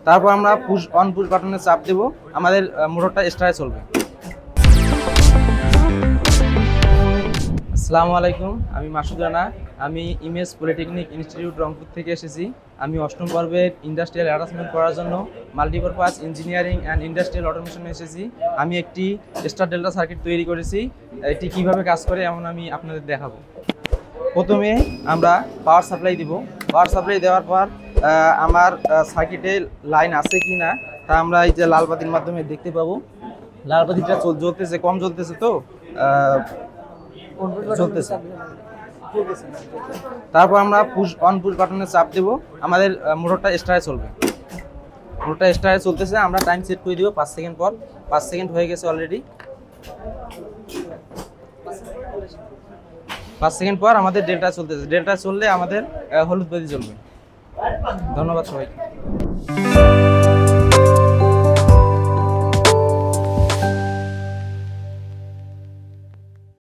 তারপর আমরা পুশ বাটনে চাপ দেব, আমাদের মোটরটা স্টার্টে চলবে। আসসালামু আলাইকুম, আমি মাসুদ রানা। আমি ইমেজ পলিটেকনিক ইনস্টিটিউট রংপুর থেকে এসেছি। আমি অষ্টম পর্বের ইন্ডাস্ট্রিয়াল অ্যাটাচমেন্ট করার জন্য মাল্টিপারপাস ইঞ্জিনিয়ারিং অ্যান্ড ইন্ডাস্ট্রিয়াল অটোমেশনে এসেছি। আমি একটি স্টার ডেল্টা সার্কিট তৈরি করেছি। এটি কিভাবে কাজ করে এমন আমি আপনাদের দেখাবো। প্রথমে আমরা পাওয়ার সাপ্লাই দিব। পাওয়ার সাপ্লাই দেওয়ার পর আমার সার্কিটে লাইন আছে কি না তা আমরা এই যে লাল বাতির মাধ্যমে দেখতে পাবো। লাল বাতিটা জ্বলতেছে, কম জ্বলতেছে তো চলতেছে। তারপর আমরা পুশ বাটনে চাপ দেব, আমাদের মোটরটা স্টার্টে চলবে। মোটরটা স্টার্টে চলতেছে, আমরা টাইম সেট করে দিব 5 সেকেন্ড পর। 5 সেকেন্ড হয়ে গেছে অলরেডি। 5 সেকেন্ড পর আমাদের ডেল্টা চলতেছে। ডেল্টা চললে আমাদের হলুদ বাতি জ্বলবে। ধন্যবাদ সবাইকে।